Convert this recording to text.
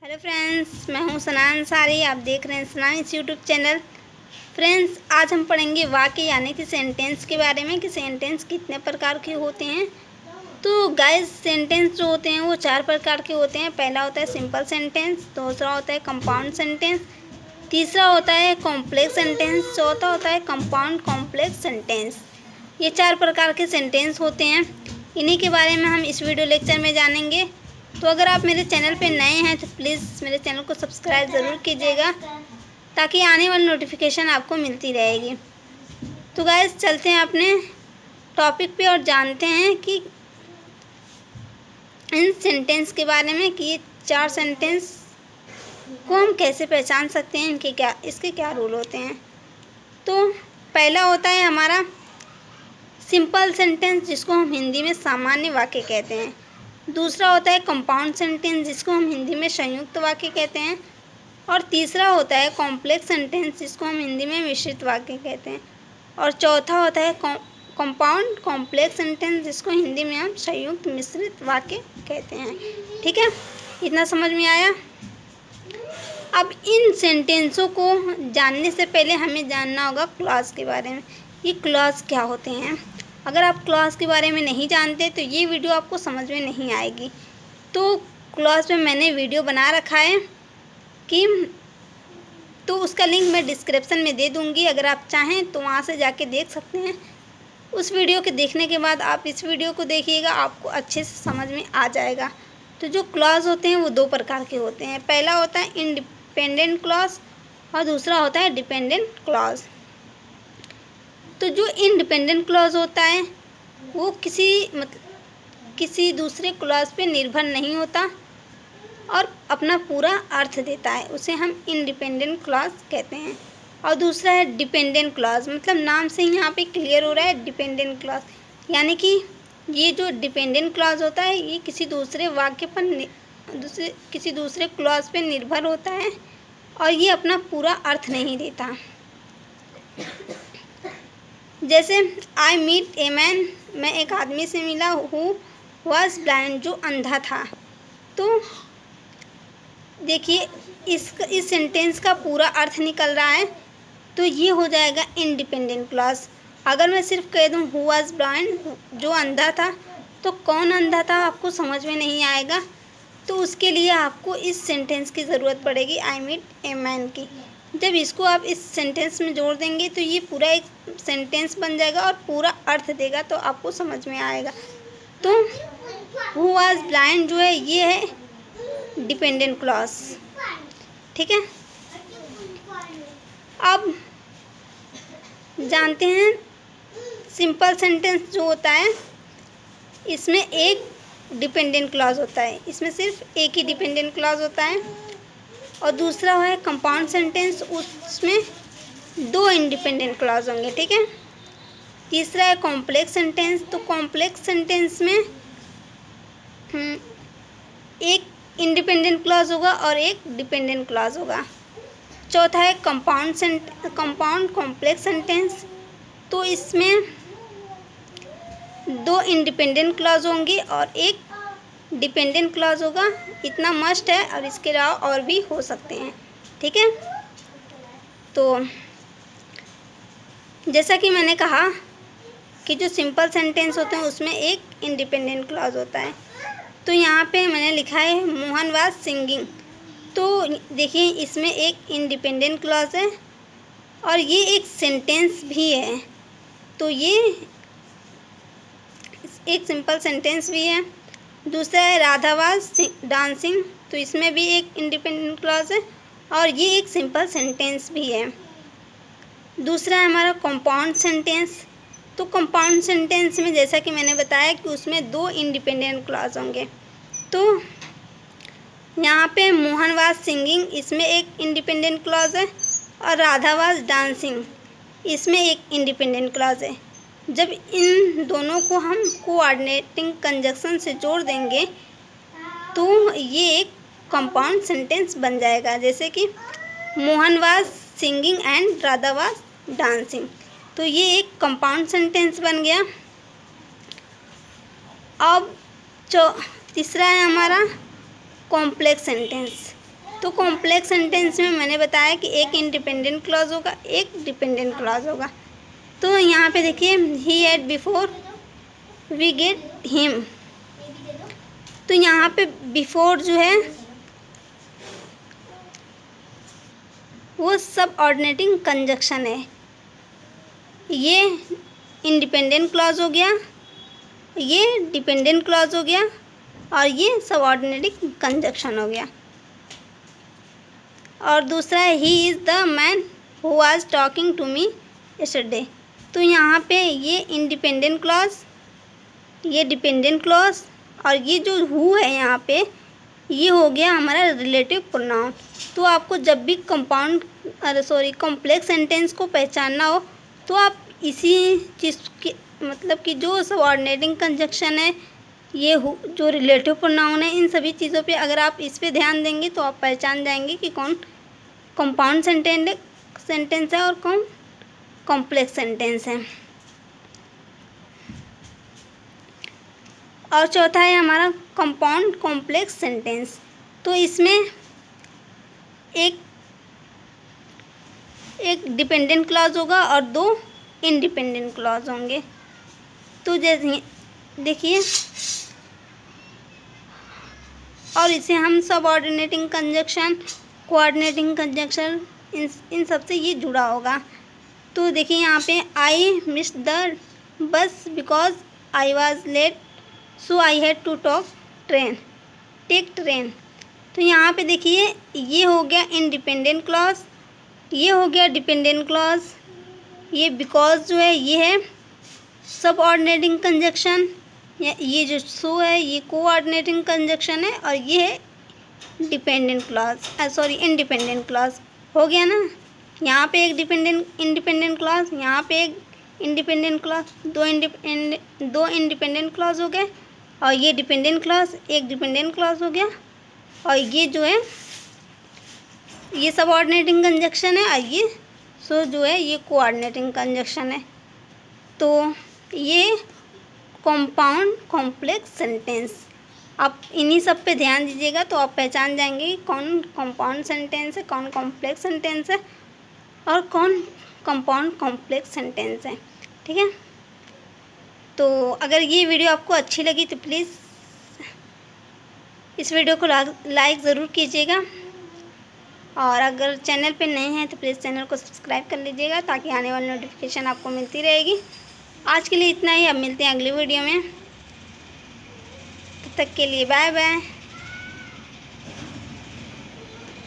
Hello friends, मैं हूं सना अंसारी। आप देख रहे हैं सनाइस यूट्यूब चैनल। फ्रेंड्स, आज हम पढ़ेंगे वाक्य यानी कि सेंटेंस के बारे में कि सेंटेंस कितने प्रकार के होते हैं। तो गाइस, सेंटेंस जो होते हैं वो 4 प्रकार के होते हैं। पहला होता है सिंपल सेंटेंस, दूसरा होता है कंपाउंड सेंटेंस, तीसरा होता है कॉम्प्लेक्स सेंटेंस, चौथा होता है कंपाउंड कॉम्प्लेक्स सेंटेंस। ये 4 प्रकार के सेंटेंस होते हैं। इन्हीं के बारे में हम इस वीडियो लेक्चर में जानेंगे। तो अगर आप मेरे चैनल पे नए हैं तो प्लीज़ मेरे चैनल को सब्सक्राइब ज़रूर कीजिएगा ताकि आने वाली नोटिफिकेशन आपको मिलती रहेगी। तो गाइस, चलते हैं अपने टॉपिक पे और जानते हैं कि इन सेंटेंस के बारे में कि ये 4 सेंटेंस को हम कैसे पहचान सकते हैं, इसके क्या रूल होते हैं। तो पहला होता है हमारा सिंपल सेंटेंस, जिसको हम हिंदी में सामान्य वाक्य कहते हैं। दूसरा होता है कंपाउंड सेंटेंस, जिसको हम हिंदी में संयुक्त वाक्य कहते हैं। और तीसरा होता है कॉम्प्लेक्स सेंटेंस, जिसको हम हिंदी में मिश्रित वाक्य कहते हैं। और चौथा होता है कंपाउंड कॉम्प्लेक्स सेंटेंस, जिसको हिंदी में हम संयुक्त मिश्रित वाक्य कहते हैं। ठीक है, इतना समझ में आया। अब इन सेंटेंसों को जानने से पहले हमें जानना होगा क्लॉज के बारे में। ये क्लॉज क्या होते हैं। अगर आप क्लॉज के बारे में नहीं जानते तो ये वीडियो आपको समझ में नहीं आएगी। तो क्लॉज पे मैंने वीडियो बना रखा है कि तो उसका लिंक मैं डिस्क्रिप्शन में दे दूँगी। अगर आप चाहें तो वहाँ से जाके देख सकते हैं। उस वीडियो के देखने के बाद आप इस वीडियो को देखिएगा, आपको अच्छे से समझ में आ जाएगा। तो जो क्लॉज होते हैं वो 2 प्रकार के होते हैं। पहला होता है इंडिपेंडेंट क्लॉज और दूसरा होता है डिपेंडेंट क्लॉज। तो जो इंडिपेंडेंट क्लॉज होता है वो किसी दूसरे क्लॉज पे निर्भर नहीं होता और अपना पूरा अर्थ देता है, उसे हम इंडिपेंडेंट क्लॉज कहते हैं। और दूसरा है डिपेंडेंट क्लॉज, मतलब नाम से ही यहाँ पे क्लियर हो रहा है डिपेंडेंट क्लॉज, यानी कि ये जो डिपेंडेंट क्लॉज होता है ये किसी दूसरे वाक्य पर किसी दूसरे क्लॉज पे निर्भर होता है और ये अपना पूरा अर्थ नहीं देता। जैसे आई मीट ए मैन, मैं एक आदमी से मिला, हु वॉज ब्लाइंड, जो अंधा था। तो देखिए, इस सेंटेंस का पूरा अर्थ निकल रहा है, तो ये हो जाएगा इंडिपेंडेंट क्लॉज। अगर मैं सिर्फ कह दूँ हु वॉज ब्लाइंड, जो अंधा था, तो कौन अंधा था आपको समझ में नहीं आएगा। तो उसके लिए आपको इस सेंटेंस की ज़रूरत पड़ेगी, आई मीट ए मैन की। जब इसको आप इस सेंटेंस में जोड़ देंगे तो ये पूरा एक सेंटेंस बन जाएगा और पूरा अर्थ देगा, तो आपको समझ में आएगा। तो हु वॉज ब्लाइंड जो है ये है डिपेंडेंट क्लॉज। ठीक है, अब जानते हैं सिंपल सेंटेंस जो होता है इसमें एक डिपेंडेंट क्लॉज होता है, इसमें सिर्फ एक ही डिपेंडेंट क्लॉज होता है। और दूसरा है कंपाउंड सेंटेंस, उसमें 2 इंडिपेंडेंट क्लॉज होंगे। ठीक है, तीसरा है कॉम्प्लेक्स सेंटेंस, तो कॉम्प्लेक्स सेंटेंस में एक इंडिपेंडेंट क्लॉज होगा और एक डिपेंडेंट क्लॉज होगा। चौथा है कंपाउंड कॉम्प्लेक्स सेंटेंस, तो इसमें 2 इंडिपेंडेंट क्लॉज होंगे और एक डिपेंडेंट क्लॉज होगा। इतना मस्ट है, और इसके अलावा और भी हो सकते हैं। ठीक है, तो जैसा कि मैंने कहा कि जो सिंपल सेंटेंस होते हैं उसमें एक इंडिपेंडेंट क्लॉज होता है। तो यहाँ पे मैंने लिखा है मोहन वाज सिंगिंग, तो देखिए इसमें एक इंडिपेंडेंट क्लॉज है और ये एक सेंटेंस भी है, तो ये एक सिंपल सेंटेंस भी है। दूसरा है राधा वाज डांसिंग, तो इसमें भी एक इंडिपेंडेंट क्लॉज है और ये एक सिंपल सेंटेंस भी है। दूसरा है हमारा कंपाउंड सेंटेंस, तो कंपाउंड सेंटेंस में जैसा कि मैंने बताया कि उसमें 2 इंडिपेंडेंट क्लॉज होंगे। तो यहाँ पे मोहन वाज सिंगिंग, इसमें एक इंडिपेंडेंट क्लॉज है और राधा वाज डांसिंग, इसमें एक इंडिपेंडेंट क्लॉज है। जब इन दोनों को हम कोऑर्डिनेटिंग कंजक्शन से जोड़ देंगे तो ये एक कंपाउंड सेंटेंस बन जाएगा, जैसे कि Mohan was singing and Radha was dancing, तो ये एक कंपाउंड सेंटेंस बन गया। अब तीसरा है हमारा कॉम्प्लेक्स सेंटेंस, तो कॉम्प्लेक्स सेंटेंस में मैंने बताया कि एक इंडिपेंडेंट क्लॉज होगा, एक डिपेंडेंट क्लॉज होगा। तो यहाँ पे देखिए he ate before we get him, तो यहाँ पे बिफोर जो है वो सब ऑर्डिनेटिंग कंजक्शन है, ये इंडिपेंडेंट क्लॉज हो गया, ये डिपेंडेंट क्लॉज हो गया और ये सब ऑर्डिनेटिंग कंजक्शन हो गया। और दूसरा है he is the man who was talking to me yesterday, तो यहाँ पे ये इंडिपेंडेंट क्लॉज, ये डिपेंडेंट क्लॉज और ये जो हु है यहाँ पे ये हो गया हमारा रिलेटिव प्रोनाउन। तो आपको जब भी कॉम्प्लेक्स सेंटेंस को पहचानना हो तो आप इसी चीज़ की मतलब कि जो सबऑर्डिनेटिंग कंजक्शन है, ये जो रिलेटिव प्रोनाउन है, इन सभी चीज़ों पे अगर आप इस पे ध्यान देंगे तो आप पहचान जाएंगे कि कौन कंपाउंड सेंटेंस है और कौन कॉम्प्लेक्स सेंटेंस है। और चौथा है हमारा कंपाउंड कॉम्प्लेक्स सेंटेंस, तो इसमें एक डिपेंडेंट क्लॉज होगा और दो इंडिपेंडेंट क्लॉज होंगे। तो जैसे देखिए, और इसे हम सबऑर्डिनेटिंग कंजक्शन, कोऑर्डिनेटिंग कंजक्शन, इन सब से ये जुड़ा होगा। तो देखिए यहाँ पे I missed the bus because I was late so I had to take train. तो यहाँ पे देखिए ये हो गया इंडिपेंडेंट क्लॉज, ये हो गया डिपेंडेंट क्लॉज, ये बिकॉज जो है ये है सबऑर्डिनेटिंग कंजक्शन, ये जो सो है ये कोऑर्डिनेटिंग कंजक्शन है और ये है इंडिपेंडेंट क्लॉज। हो गया ना, यहाँ पे एक इंडिपेंडेंट क्लॉज, यहाँ पे एक इंडिपेंडेंट क्लॉज, दो इंडिपेंडेंट क्लॉज हो गए और ये डिपेंडेंट क्लॉज, एक डिपेंडेंट क्लॉज हो गया और ये जो है ये सबऑर्डिनेटिंग कंजक्शन है और ये सो जो है ये कोऑर्डिनेटिंग कंजक्शन है। तो ये कंपाउंड कॉम्प्लेक्स सेंटेंस, आप इन्हीं सब पे ध्यान दीजिएगा तो आप पहचान जाएंगे कि कौन कंपाउंड सेंटेंस है, कौन कॉम्प्लेक्स सेंटेंस है और कौन कंपाउंड कॉम्प्लेक्स सेंटेंस है। ठीक है, तो अगर ये वीडियो आपको अच्छी लगी तो प्लीज़ इस वीडियो को लाइक ज़रूर कीजिएगा और अगर चैनल पे नए हैं तो प्लीज़ चैनल को सब्सक्राइब कर लीजिएगा ताकि आने वाली नोटिफिकेशन आपको मिलती रहेगी। आज के लिए इतना ही, अब मिलते हैं अगली वीडियो में, तब तक के लिए बाय बाय।